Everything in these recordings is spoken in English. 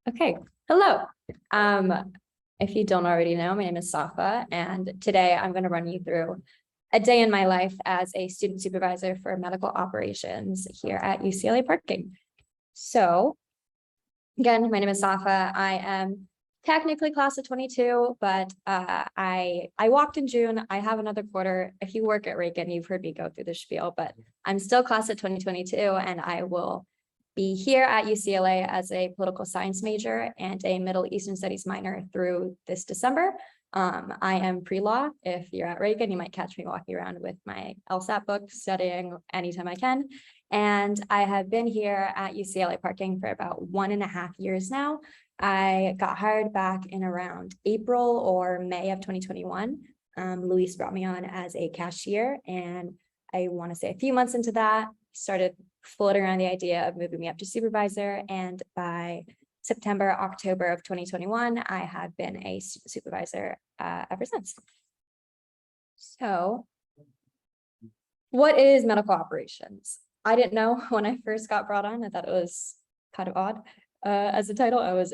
Okay, hello. If you don't already know, my name is Safa, and today I'm going to run you through a day in my life as a student supervisor for medical operations here at UCLA Parking. So, again, my name is Safa. I am technically class of 22, but I walked in June. I have another quarter. If you work at Reagan, you've heard me go through the spiel, but I'm still class of 2022, and I will be here at UCLA as a political science major and a Middle Eastern Studies minor through this December. I am pre-law. If you're at Reagan, you might catch me walking around with my LSAT book, studying anytime I can. And I have been here at UCLA Parking for about 1.5 years now. I got hired back in around April or May of 2021. Luis brought me on as a cashier, and I want to say a few months into that, started floating around the idea of moving me up to supervisor. And by September, October of 2021, I have been a supervisor ever since. So what is medical operations? I didn't know when I first got brought on. I thought it was kind of odd as a title. I was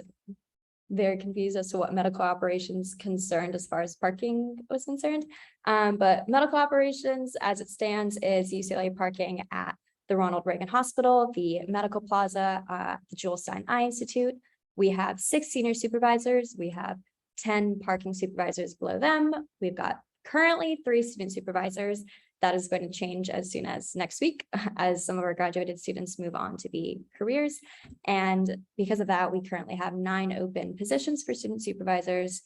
very confused as to what medical operations concerned as far as parking was concerned. But medical operations as it stands is UCLA parking at the Ronald Reagan Hospital, the Medical Plaza, the Jules Stein Eye Institute. We have 6 senior supervisors. We have 10 parking supervisors below them. We've got currently 3 student supervisors. That is going to change as soon as next week, as some of our graduated students move on to be careers. And because of that, we currently have 9 open positions for student supervisors.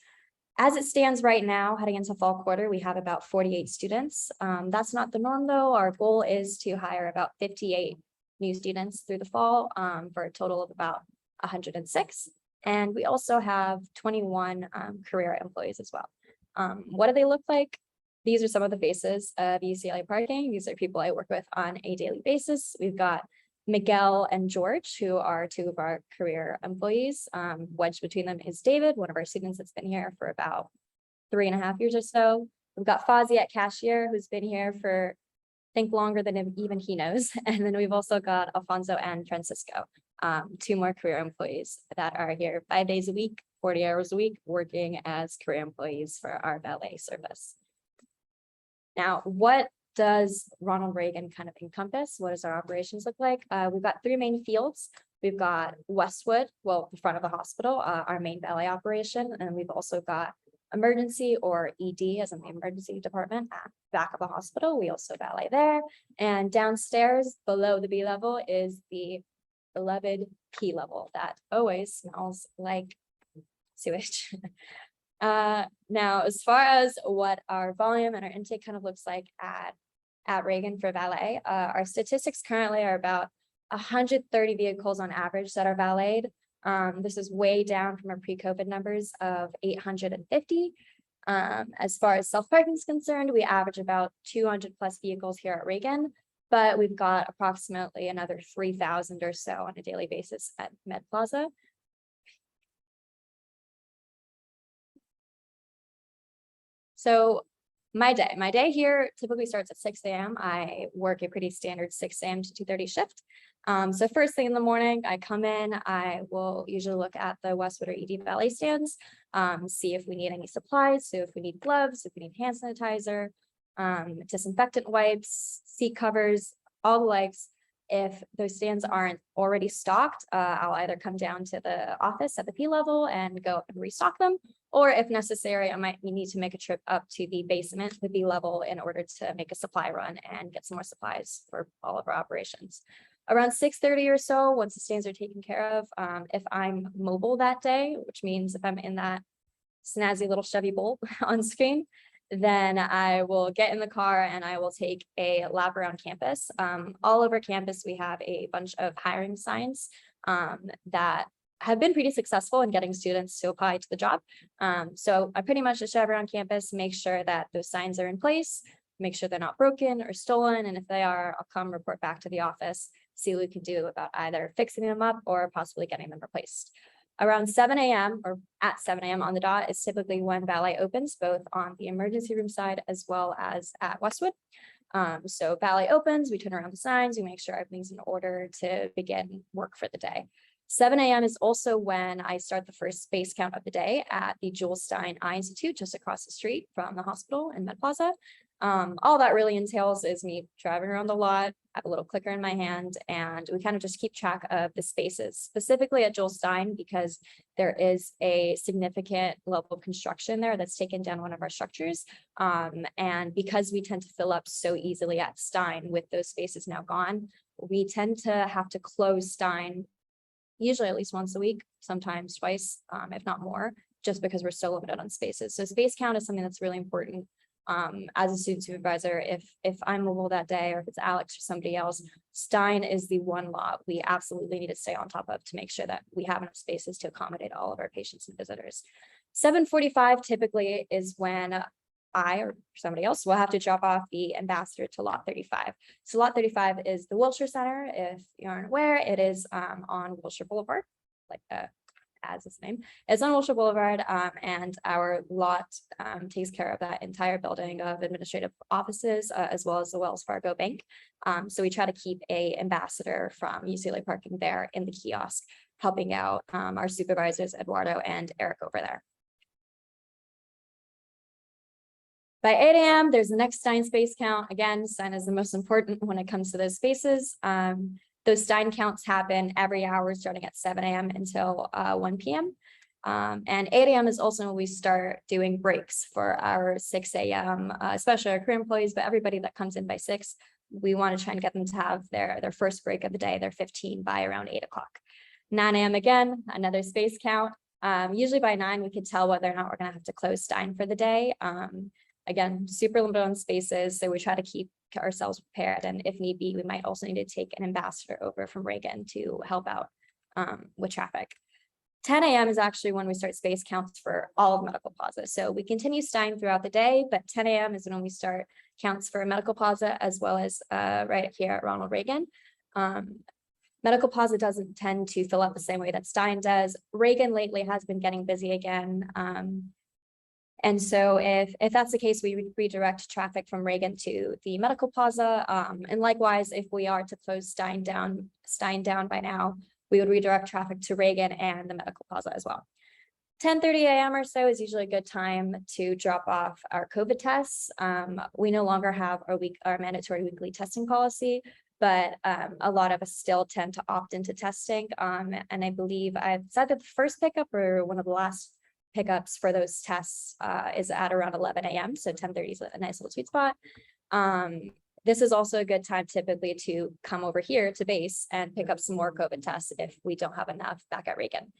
As it stands right now, heading into fall quarter, we have about 48 students. That's not the norm though. Our goal is to hire about 58 new students through the fall for a total of about 106. And we also have 21 career employees as well. What do they look like? These are some of the faces of UCLA Parking. These are people I work with on a daily basis. We've got Miguel and George, who are 2 of our career employees. Wedged between them is David, one of our students that's been here for about 3.5 years or so. We've got Fozzie at cashier, who's been here for, I think, longer than even he knows. And then we've also got Alfonso and Francisco, 2 more career employees that are here 5 days a week, 40 hours a week, working as career employees for our valet service. Now, what does Ronald Reagan kind of encompass? What does our operations look like? We've got 3 main fields. We've got Westwood, well, the front of the hospital, our main valet operation. And we've also got emergency, or ED as in the emergency department, at the back of the hospital. We also valet there. And downstairs below the B level is the beloved P level that always smells like sewage. Now, as far as what our volume and our intake kind of looks like at Reagan for valet, our statistics currently are about 130 vehicles on average that are valeted. This is way down from our pre-COVID numbers of 850. As far as self-parking is concerned, we average about 200 plus vehicles here at Reagan, but we've got approximately another 3,000 or so on a daily basis at Med Plaza. So my day here typically starts at 6 a.m. I work a pretty standard 6 a.m. to 2:30 shift. So first thing in the morning, I come in, I will usually look at the Westwood or ED valet stands, see if we need any supplies. So if we need gloves, if we need hand sanitizer, disinfectant wipes, seat covers, all the likes. If those stands aren't already stocked, I'll either come down to the office at the P level and go and restock them, or if necessary, I might need to make a trip up to the basement, the B level, in order to make a supply run and get some more supplies for all of our operations. Around 6:30 or so, once the stands are taken care of, if I'm mobile that day, which means if I'm in that snazzy little Chevy Bolt on screen, then I will get in the car and I will take a lap around campus. All over campus, we have a bunch of hiring signs that have been pretty successful in getting students to apply to the job. So I pretty much just drive around campus, make sure that those signs are in place, make sure they're not broken or stolen. And if they are, I'll come report back to the office, see what we can do about either fixing them up or possibly getting them replaced. Around 7 a.m. or at 7 a.m. on the dot is typically when valet opens, both on the emergency room side as well as at Westwood. So valet opens, we turn around the signs, we make sure everything's in order to begin work for the day. 7 a.m. is also when I start the first space count of the day at the Jules Stein Eye Institute, just across the street from the hospital in Med Plaza. All that really entails is me driving around the lot, have a little clicker in my hand, and we kind of just keep track of the spaces, specifically at Jules Stein, because there is a significant level of construction there that's taken down one of our structures. And because we tend to fill up so easily at Stein with those spaces now gone, we tend to have to close Stein usually at least once a week, sometimes twice, if not more, just because we're so limited on spaces. So space count is something that's really important. As a student supervisor, if I'm mobile that day, or if it's Alex or somebody else, Stein is the one lot we absolutely need to stay on top of to make sure that we have enough spaces to accommodate all of our patients and visitors. 7:45 typically is when I or somebody else will have to drop off the ambassador to lot 35. So lot 35 is the Wilshire Center. If you aren't aware, it is on Wilshire Boulevard, like as its name. It's on Wilshire Boulevard, and our lot takes care of that entire building of administrative offices, as well as the Wells Fargo Bank. So we try to keep a ambassador from UCLA parking there in the kiosk, helping out our supervisors, Eduardo and Eric over there. By 8 a.m., there's the next Stein space count. Again, Stein is the most important when it comes to those spaces. Those Stein counts happen every hour starting at 7 a.m. until 1 p.m. And 8 a.m. is also when we start doing breaks for our 6 a.m., especially our career employees, but everybody that comes in by 6, we want to try and get them to have their first break of the day, their 15 by around 8 o'clock. 9 a.m. again, another space count. Usually by 9, we could tell whether or not we're going to have to close Stein for the day. Again, super limited on spaces, so we try to keep ourselves prepared, and if need be, we might also need to take an ambassador over from Reagan to help out with traffic. 10 a.m. is actually when we start space counts for all of Medical Plaza. So we continue Stein throughout the day, but 10 a.m. is when we start counts for Medical Plaza, as well as right here at Ronald Reagan. Medical Plaza doesn't tend to fill up the same way that Stein does. Reagan lately has been getting busy again. And so if that's the case, we redirect traffic from Reagan to the Medical Plaza. And likewise, if we are to close Stein down by now, we would redirect traffic to Reagan and the Medical Plaza as well. 10:30 a.m. or so is usually a good time to drop off our COVID tests. We no longer have our mandatory weekly testing policy, but a lot of us still tend to opt into testing. And I believe it's either the first pickup or one of the last pickups for those tests is at around 11 a.m. So 10:30 is a nice little sweet spot. This is also a good time typically to come over here to base and pick up some more COVID tests if we don't have enough back at Reagan.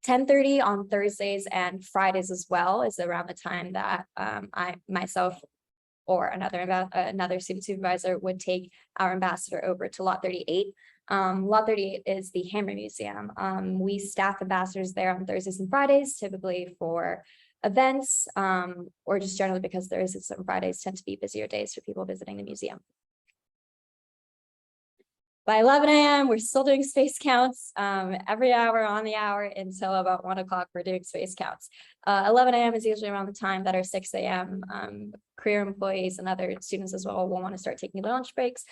10:30 on Thursdays and Fridays as well is around the time that I myself or another student supervisor would take our ambassador over to lot 38. Lot 38 is the Hammer Museum. We staff ambassadors there on Thursdays and Fridays, typically for events, or just generally because Thursdays and Fridays tend to be busier days for people visiting the museum. By 11 a.m., we're still doing space counts every hour on the hour until about 1 o'clock. We're doing space counts. 11 a.m. is usually around the time that our 6 a.m. Career employees and other students as well will want to start taking lunch breaks.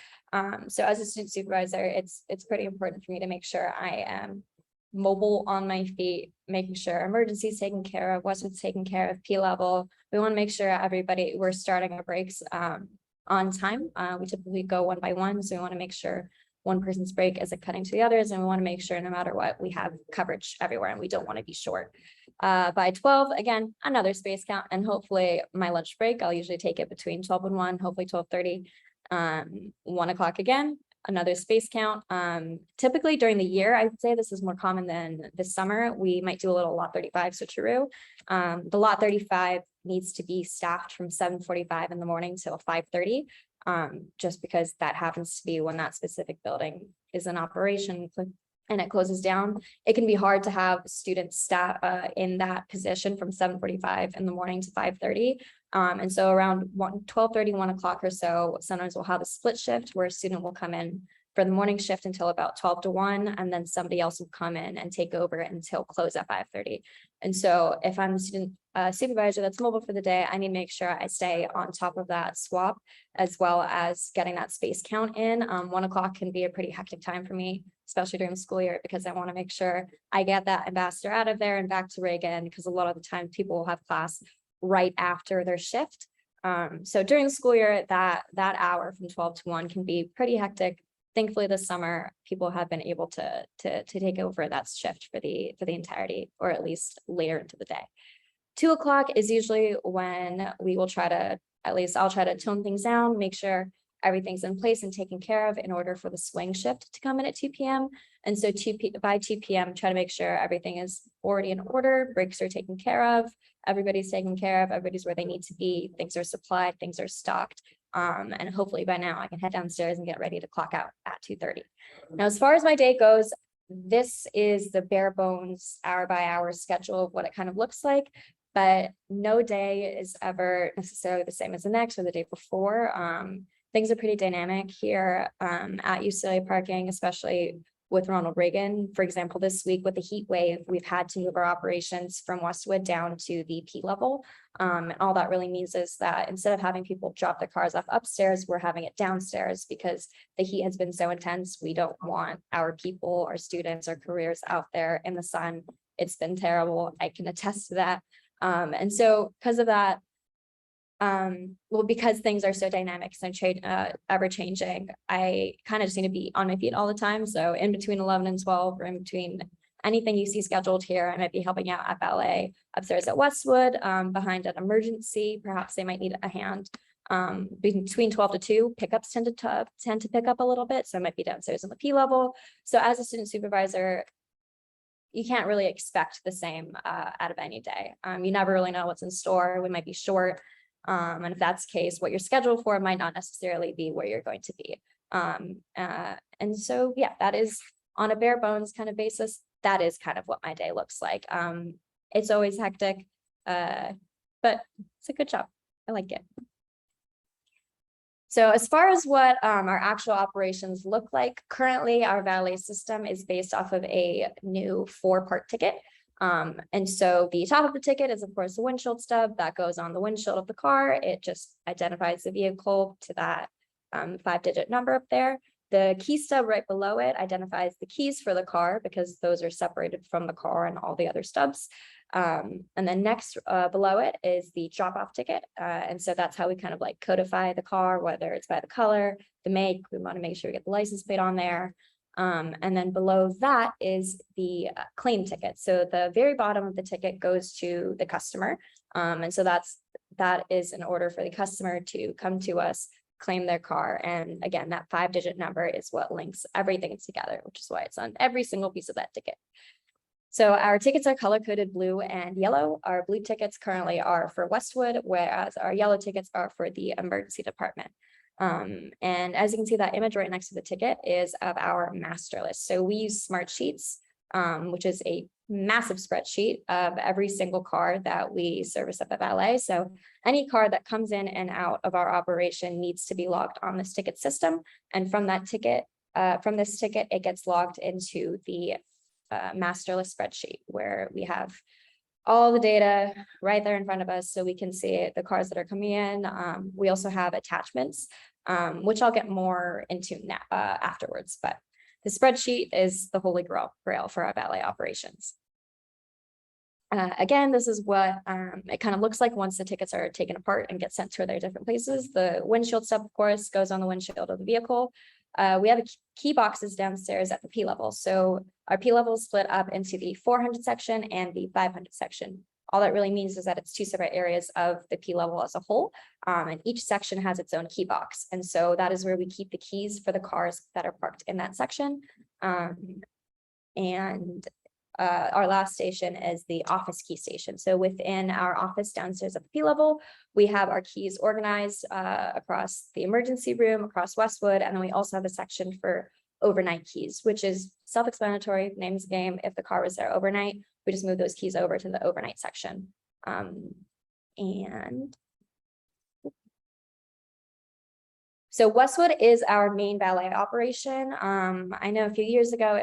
So as a student supervisor, it's pretty important for me to make sure I am mobile on my feet, making sure emergencies taken care of, what's taken care of, P level. We want to make sure we're starting our breaks on time. We typically go one by one, so we want to make sure one person's break isn't cutting to the others, and we want to make sure no matter what, we have coverage everywhere and we don't want to be short. By 12, again, another space count, and hopefully my lunch break, I'll usually take it between 12 and 1, hopefully 12:30, 1 o'clock again, another space count. Typically during the year, I'd say this is more common than this summer, we might do a little lot 35 switcheroo. The lot 35 needs to be staffed from 7:45 in the morning till 5:30. Just because that happens to be when that specific building is in operation and it closes down. It can be hard to have students staff in that position from 7:45 in the morning to 5:30. And so around 12:30, 1 o'clock or so, sometimes we'll have a split shift where a student will come in for the morning shift until about 12 to 1, and then somebody else will come in and take over until close at 5:30. And so if I'm a student supervisor that's mobile for the day, I need to make sure I stay on top of that swap, as well as getting that space count in. 1 o'clock can be a pretty hectic time for me. especially during the school year, because I want to make sure I get that ambassador out of there and back to Reagan, because a lot of the time people will have class right after their shift. So during the school year, that hour from 12 to 1 can be pretty hectic. Thankfully, this summer, people have been able to take over that shift for the entirety, or at least later into the day. 2 o'clock is usually when we will try to, at least I'll try to tone things down, make sure everything's in place and taken care of in order for the swing shift to come in at 2 p.m. And so by 2 p.m., try to make sure everything is already in order, breaks are taken care of, everybody's taken care of, everybody's where they need to be, things are supplied, things are stocked. And hopefully by now I can head downstairs and get ready to clock out at 2:30. Now, as far as my day goes, this is the bare bones hour by hour schedule of what it kind of looks like, but no day is ever necessarily the same as the next or the day before. Things are pretty dynamic here at UCLA parking, especially with Ronald Reagan. For example, this week with the heat wave, we've had to move our operations from Westwood down to the P level. And all that really means is that instead of having people drop their cars off upstairs, we're having it downstairs because the heat has been so intense. We don't want our people, our students, our careers out there in the sun. It's been terrible. I can attest to that. And so because of that, well, because things are so dynamic and ever changing, I kind of just need to be on my feet all the time. So in between 11 and 12, or in between anything you see scheduled here, I might be helping out at ballet upstairs at Westwood, behind an emergency. Perhaps they might need a hand. Between 12 to 2, pickups tend to pick up a little bit. So I might be downstairs on the P level. So as a student supervisor, you can't really expect the same out of any day. You never really know what's in store. We might be short. And if that's the case, what you're scheduled for might not necessarily be where you're going to be. And so, yeah, that is on a bare bones kind of basis. That is kind of what my day looks like. It's always hectic, but it's a good job. I like it. So as far as what our actual operations look like, currently our valet system is based off of a new 4-part ticket. And so the top of the ticket is, of course, the windshield stub that goes on the windshield of the car. It just identifies the vehicle to that 5-digit number up there. The key stub right below it identifies the keys for the car because those are separated from the car and all the other stubs. And then next below it is the drop-off ticket. And so that's how we kind of like codify the car, whether it's by the color, the make. We want to make sure we get the license plate on there. And then below that is the claim ticket. So the very bottom of the ticket goes to the customer. And so that is in order for the customer to come to us, claim their car. And again, that 5-digit number is what links everything together, which is why it's on every single piece of that ticket. So our tickets are color-coded blue and yellow. Our blue tickets currently are for Westwood, whereas our yellow tickets are for the emergency department. And as you can see, that image right next to the ticket is of our master list. So we use Smart Sheets, which is a massive spreadsheet of every single car that we service up at valet. So any car that comes in and out of our operation needs to be logged on this ticket system. And from that ticket, from this ticket, it gets logged into the master list spreadsheet where we have all the data right there in front of us so we can see the cars that are coming in. We also have attachments, which I'll get more into afterwards, but the spreadsheet is the holy grail for our valet operations. Again, this is what it kind of looks like once the tickets are taken apart and get sent to their different places. The windshield stuff, of course, goes on the windshield of the vehicle. We have key boxes downstairs at the P level. So our P level is split up into the 400 section and the 500 section. All that really means is that it's 2 separate areas of the P level as a whole. And each section has its own key box. And so that is where we keep the keys for the cars that are parked in that section. Our last station is the office key station. So within our office downstairs at the P level, we have our keys organized across the emergency room, across Westwood, and then we also have a section for overnight keys, which is self-explanatory, name's the game. If the car was there overnight, we just move those keys over to the overnight section. So Westwood is our main valet operation. I know a few years ago,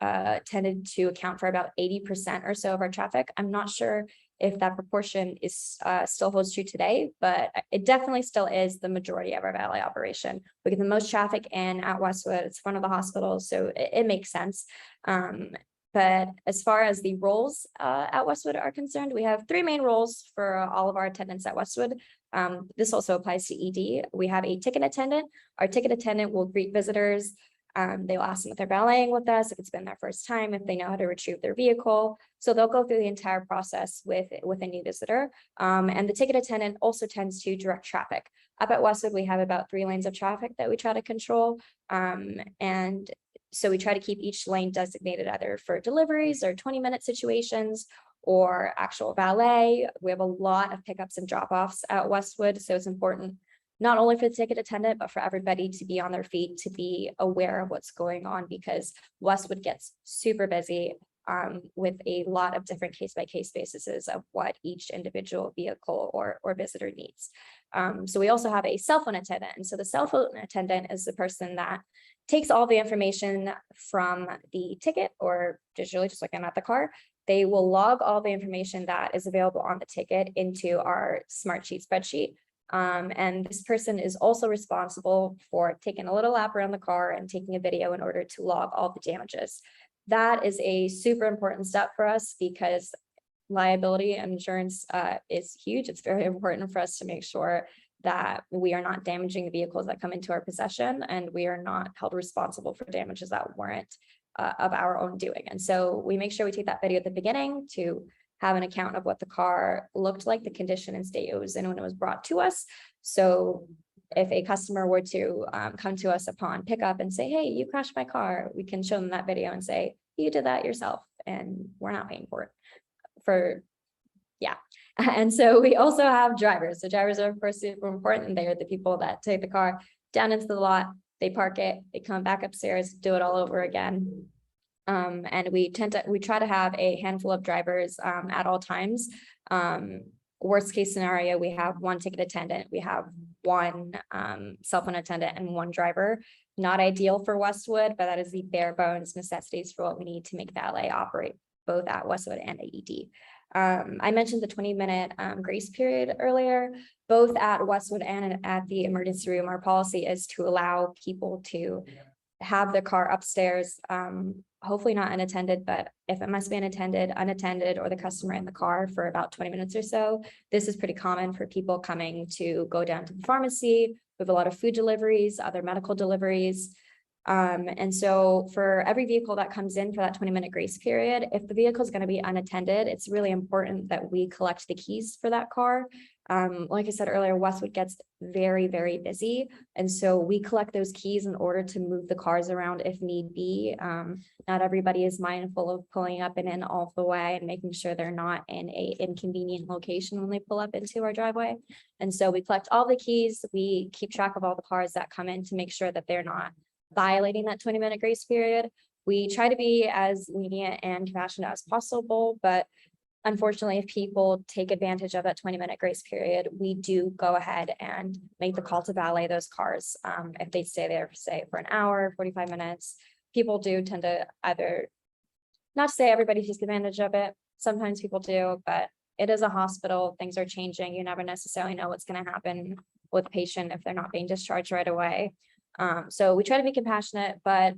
tended to account for about 80% or so of our traffic. I'm not sure if that proportion is still holds true today, but it definitely still is the majority of our valet operation. We get the most traffic in at Westwood. It's one of the hospitals, so it makes sense. But as far as the roles at Westwood are concerned, we have 3 main roles for all of our attendants at Westwood. This also applies to ED. We have a ticket attendant. Our ticket attendant will greet visitors. They'll ask them if they're valeting with us, if it's been their first time, if they know how to retrieve their vehicle. So they'll go through the entire process with a new visitor. And the ticket attendant also tends to direct traffic. Up at Westwood, we have about 3 lanes of traffic that we try to control. And so we try to keep each lane designated either for deliveries or 20-minute situations or actual valet. We have a lot of pickups and drop-offs at Westwood. So it's important not only for the ticket attendant, but for everybody to be on their feet, to be aware of what's going on, because Westwood gets super busy with a lot of different case-by-case basis of what each individual vehicle or visitor needs. So we also have a cell phone attendant. And so the cell phone attendant is the person that takes all the information from the ticket, or digitally, just looking at the car. They will log all the information that is available on the ticket into our Smartsheet spreadsheet. And this person is also responsible for taking a little lap around the car and taking a video in order to log all the damages. That is a super important step for us because liability and insurance is huge. It's very important for us to make sure that we are not damaging the vehicles that come into our possession, and we are not held responsible for damages that weren't of our own doing. And so we make sure we take that video at the beginning to have an account of what the car looked like, the condition and state it was in when it was brought to us. So if a customer were to come to us upon pickup and say, hey, you crashed my car, we can show them that video and say, you did that yourself and we're not paying for it. And so we also have drivers. So drivers are, of course, super important. They are the people that take the car down into the lot, they park it, they come back upstairs, do it all over again. And we try to have a handful of drivers at all times. Worst case scenario, we have 1 ticket attendant, we have 1 cell phone attendant and 1 driver. Not ideal for Westwood, but that is the bare bones necessities for what we need to make valet operate both at Westwood and AED. I mentioned the 20-minute grace period earlier. Both at Westwood and at the emergency room, our policy is to allow people to have the car upstairs, hopefully not unattended, but if it must be unattended, or the customer in the car for about 20 minutes or so. This is pretty common for people coming to go down to the pharmacy. We have a lot of food deliveries, other medical deliveries. And so for every vehicle that comes in for that 20-minute grace period, if the vehicle is going to be unattended, it's really important that we collect the keys for that car. Like I said earlier, Westwood gets very, very busy. And so we collect those keys in order to move the cars around if need be. Not everybody is mindful of pulling up and in all the way and making sure they're not in a inconvenient location when they pull up into our driveway. And so we collect all the keys. We keep track of all the cars that come in to make sure that they're not violating that 20-minute grace period. We try to be as lenient and compassionate as possible, but unfortunately, if people take advantage of that 20-minute grace period, we do go ahead and make the call to valet those cars. If they stay there, say, for an hour, 45 minutes, people do tend to either, not to say everybody takes advantage of it, sometimes people do, but it is a hospital, things are changing. You never necessarily know what's going to happen with a patient if they're not being discharged right away. So we try to be compassionate, but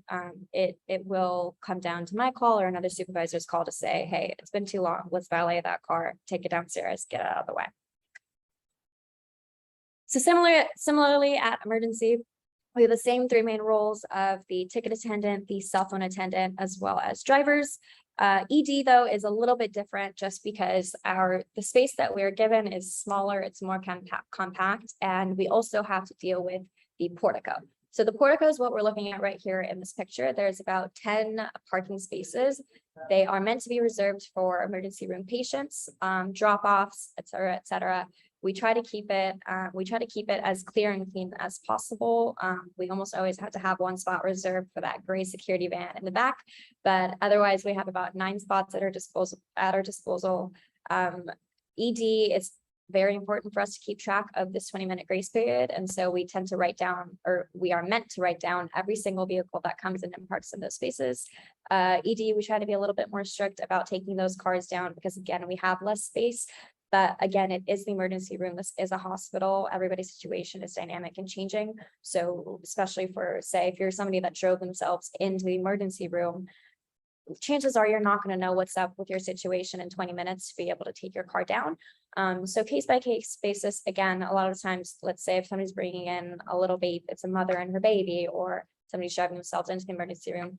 it will come down to my call or another supervisor's call to say, hey, it's been too long. Let's valet that car, take it downstairs, get it out of the way. So similarly at emergency, we have the same 3 main roles of the ticket attendant, the cell phone attendant, as well as drivers. ED, though, is a little bit different just because the space that we're given is smaller, it's more compact, and we also have to deal with the portico. So the portico is what we're looking at right here in this picture. There's about 10 parking spaces. They are meant to be reserved for emergency room patients, drop-offs, et cetera, et cetera. We try to keep it as clear and clean as possible. We almost always have to have 1 spot reserved for that gray security van in the back, but otherwise we have about 9 spots at our disposal. ED is very important for us to keep track of this 20-minute grace period. And so we tend to write down, or we are meant to write down every single vehicle that comes in and parks in those spaces. ED, we try to be a little bit more strict about taking those cars down because again, we have less space. But again, it is the emergency room. This is a hospital. Everybody's situation is dynamic and changing. So especially for, say, if you're somebody that drove themselves into the emergency room, chances are you're not going to know what's up with your situation in 20 minutes to be able to take your car down. So case by case basis, again, a lot of times, let's say if somebody's bringing in a little baby, it's a mother and her baby, or somebody's driving themselves into the emergency room,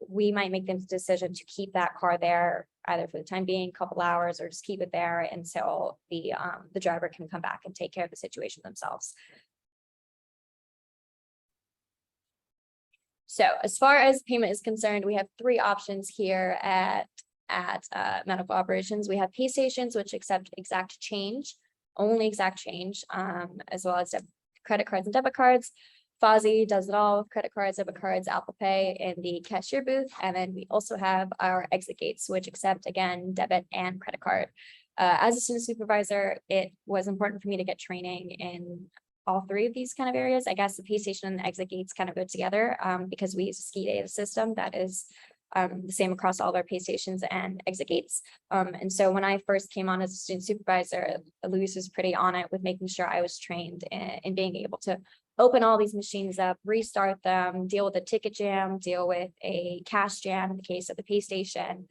we might make the decision to keep that car there either for the time being, couple hours, or just keep it there until the driver can come back and take care of the situation themselves. So as far as payment is concerned, we have 3 options here at Medical Operations. We have pay stations, which accept exact change, only exact change, as well as credit cards and debit cards. Fozzie does it all with credit cards, debit cards, Apple Pay in the cashier booth. And then we also have our exit gates, which accept, again, debit and credit card. As a student supervisor, it was important for me to get training in all 3 of these kind of areas. I guess the pay station and the exit gates kind of go together because we use a ski data system that is the same across all of our pay stations and exit gates. And so when I first came on as a student supervisor, Luis was pretty on it with making sure I was trained in being able to open all these machines up, restart them, deal with a ticket jam, deal with a cash jam in the case of the pay station.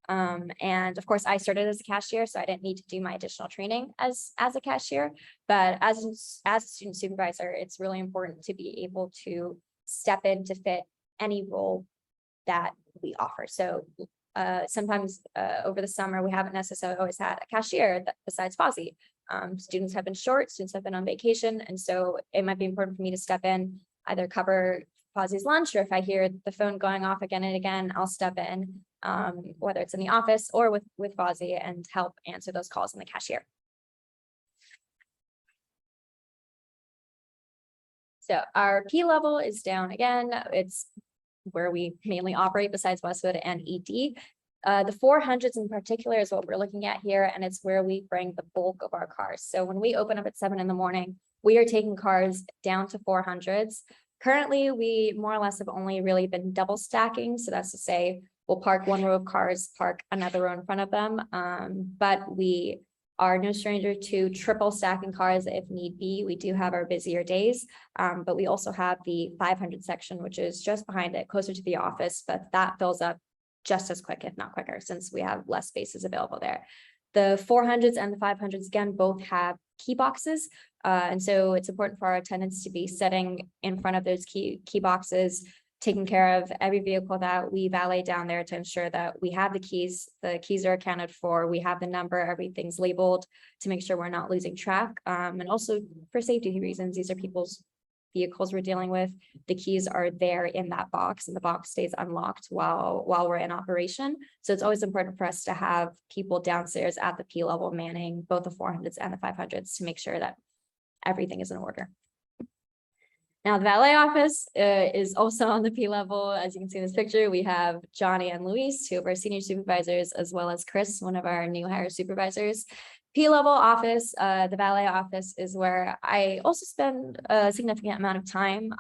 And of course I started as a cashier, so I didn't need to do my additional training as a cashier, but as a student supervisor, it's really important to be able to step in to fit any role that we offer. So sometimes over the summer, we haven't necessarily always had a cashier besides Fozzie. Students have been short, students have been on vacation, and so it might be important for me to step in, either cover Fozzie's lunch, or if I hear the phone going off again and again, I'll step in, whether it's in the office or with Fozzie, and help answer those calls in the cashier. So our P level is down again. It's where we mainly operate besides Westwood and ED. The 400s in particular is what we're looking at here, and it's where we bring the bulk of our cars. So when we open up at 7 in the morning, we are taking cars down to 400s. Currently, we more or less have only really been double stacking. So that's to say, we'll park 1 row of cars, park another row in front of them. But we are no stranger to triple stacking cars if need be. We do have our busier days, but we also have the 500 section, which is just behind it, closer to the office, but that fills up just as quick, if not quicker, since we have less spaces available there. The 400s and the 500s, again, both have key boxes. And so it's important for our attendants to be sitting in front of those key boxes, taking care of every vehicle that we valet down there to ensure that we have the keys are accounted for, we have the number, everything's labeled to make sure we're not losing track. And also for safety reasons, these are people's vehicles we're dealing with. The keys are there in that box, and the box stays unlocked while we're in operation. So it's always important for us to have people downstairs at the P level manning both the 400s and the 500s to make sure that everything is in order. Now, the valet office is also on the P level. As you can see in this picture, we have Johnny and Luis, 2 of our senior supervisors, as well as Chris, one of our new hire supervisors. P level office, the valet office, is where I also spend a significant amount of time.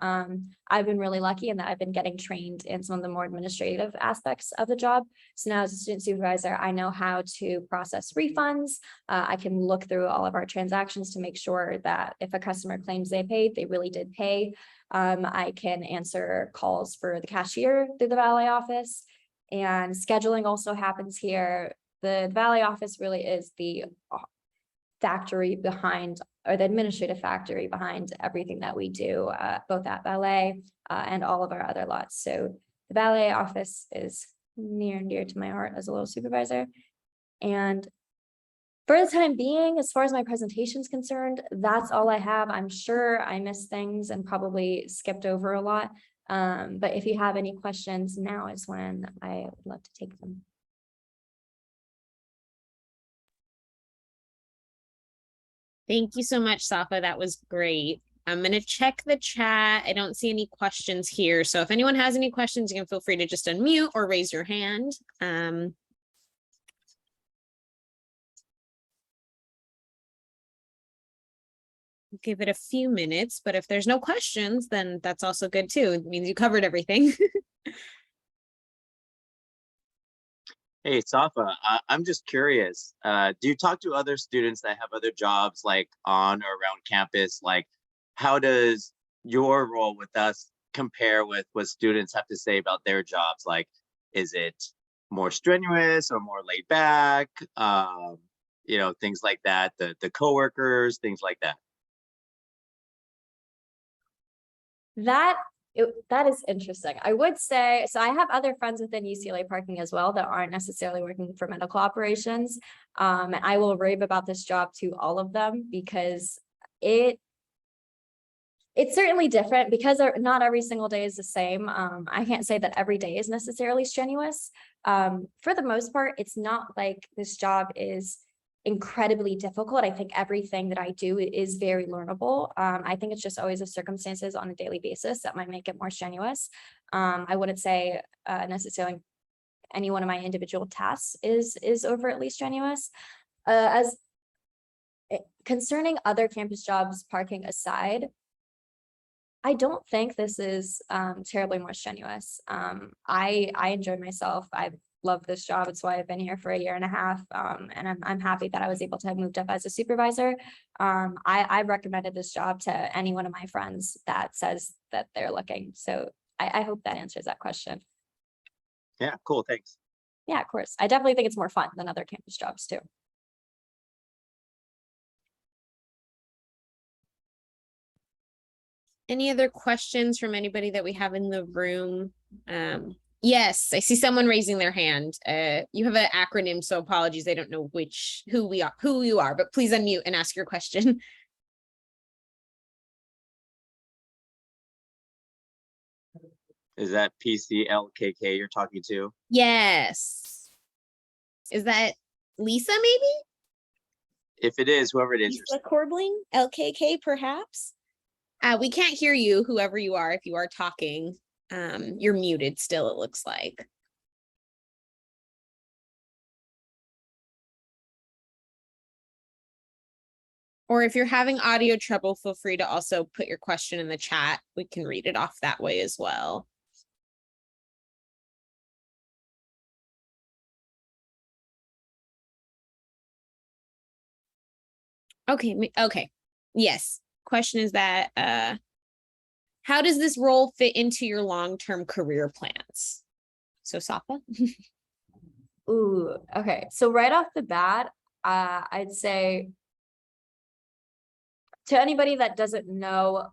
I've been really lucky in that I've been getting trained in some of the more administrative aspects of the job. So now as a student supervisor, I know how to process refunds. I can look through all of our transactions to make sure that if a customer claims they paid, they really did pay. I can answer calls for the cashier through the valet office, and scheduling also happens here. The valet office really is the factory behind, or the administrative factory behind everything that we do, both at valet and all of our other lots. So the valet office is near and dear to my heart as a little supervisor. And for the time being, as far as my presentation is concerned, that's all I have. I'm sure I missed things and probably skipped over a lot. But if you have any questions, now is when I would love to take them. Thank you so much, Safa. That was great. I'm going to check the chat. I don't see any questions here. So if anyone has any questions, you can feel free to just unmute or raise your hand. give it a few minutes, but if there's no questions, then that's also good too. It means you covered everything. Hey, Safa, I'm just curious. Do you talk to other students that have other jobs like on or around campus? Like, how does your role with us compare with what students have to say about their jobs? Like, is it more strenuous or more laid back? Things like that, the coworkers, things like that. That is interesting. I would say, so I have other friends within UCLA parking as well that aren't necessarily working for medical operations. And I will rave about this job to all of them because it's certainly different because not every single day is the same. I can't say that every day is necessarily strenuous. For the most part, it's not like this job is incredibly difficult. I think everything that I do is very learnable. I think it's just always the circumstances on a daily basis that might make it more strenuous. I wouldn't say necessarily any one of my individual tasks is overtly strenuous. Concerning other campus jobs, parking aside, I don't think this is terribly more strenuous. I enjoyed myself. I love this job. It's why I've been here for a year and a half. And I'm happy that I was able to have moved up as a supervisor. I recommended this job to any one of my friends that says that they're looking. So I hope that answers that question. Yeah, cool. Thanks. Yeah, of course. I definitely think it's more fun than other campus jobs too. Any other questions from anybody that we have in the room? Yes, I see someone raising their hand. You have an acronym, so apologies. I don't know who you are, but please unmute and ask your question. Is that PCLKK you're talking to? Yes. Is that Lisa, maybe? If it is, whoever it is. Lisa Corbling, LKK, perhaps? We can't hear you, whoever you are, if you are talking. You're muted still, it looks like. Or if you're having audio trouble, feel free to also put your question in the chat. We can read it off that way as well. Okay. Yes. Question is that how does this role fit into your long-term career plans? So Safa? Ooh, okay. So right off the bat, I'd say to anybody that doesn't know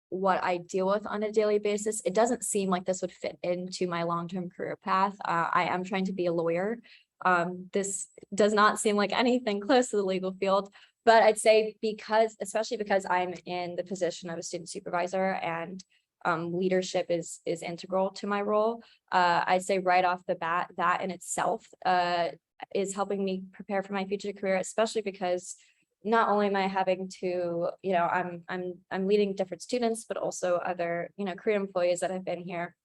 what I deal with on a daily basis, it doesn't seem like this would fit into my long-term career path. I am trying to be a lawyer. This does not seem like anything close to the legal field, but I'd say especially because I'm in the position of a student supervisor and leadership is integral to my role. I'd say right off the bat, that in itself is helping me prepare for my future career, especially because not only am I having to, I'm leading different students, but also other, career employees that have been here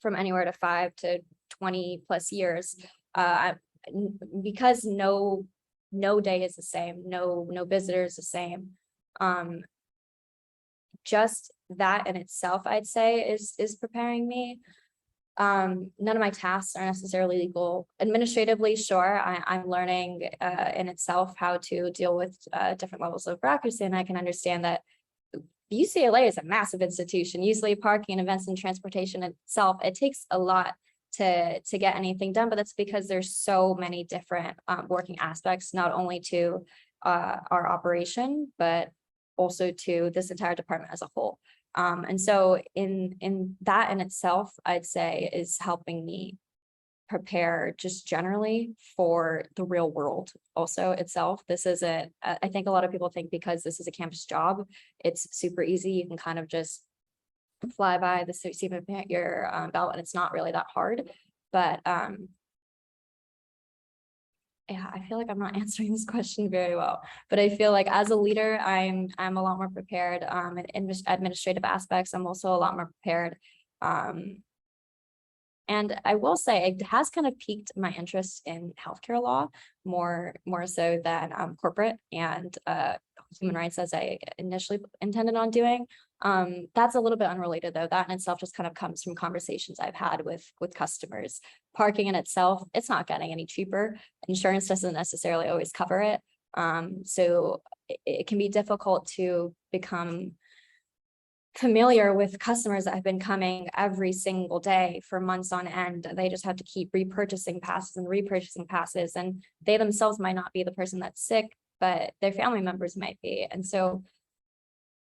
from anywhere to 5 to 20 plus years. Because no day is the same, no visitor is the same. Just that in itself, I'd say is preparing me. None of my tasks are necessarily legal. Administratively, sure, I'm learning in itself how to deal with different levels of bureaucracy, and I can understand that UCLA is a massive institution. Usually parking, events, and transportation itself, it takes a lot to get anything done, but that's because there's so many different working aspects, not only to our operation, but also to this entire department as a whole. And so in that in itself, I'd say is helping me prepare just generally for the real world also itself. This isn't, I think a lot of people think because this is a campus job, it's super easy. You can kind of just fly by the seat of your belt, and it's not really that hard. But yeah, I feel like I'm not answering this question very well, but I feel like as a leader, I'm a lot more prepared in administrative aspects. I'm also a lot more prepared And I will say it has kind of piqued my interest in healthcare law more so than corporate and human rights as I initially intended on doing. That's a little bit unrelated though. That in itself just kind of comes from conversations I've had with customers. Parking in itself, it's not getting any cheaper. Insurance doesn't necessarily always cover it. So it can be difficult to become familiar with customers that have been coming every single day for months on end. They just have to keep repurchasing passes, and they themselves might not be the person that's sick, but their family members might be. And so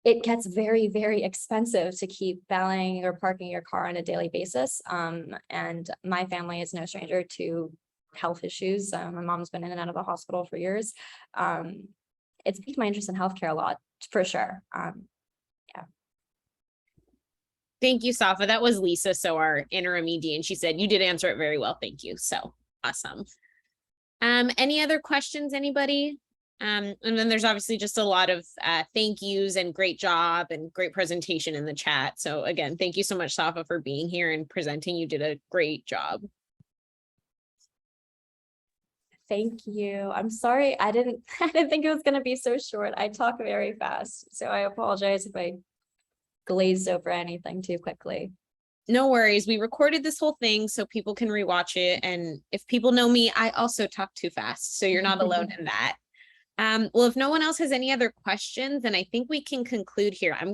it gets very, very expensive to keep valeting or parking your car on a daily basis. And my family is no stranger to health issues. My mom's been in and out of the hospital for years. It's piqued my interest in healthcare a lot, for sure. Thank you, Safa. That was Lisa, so our interim ED, and she said you did answer it very well. Thank you. So awesome. Any other questions, anybody? And then there's obviously just a lot of thank yous and great job and great presentation in the chat. So again, thank you so much, Safa, for being here and presenting. You did a great job. Thank you. I'm sorry. I didn't think it was going to be so short. I talk very fast, so I apologize if I glazed over anything too quickly. No worries. We recorded this whole thing so people can rewatch it. And if people know me, I also talk too fast. So you're not alone in that. Well, if no one else has any other questions, then I think we can conclude here. I'm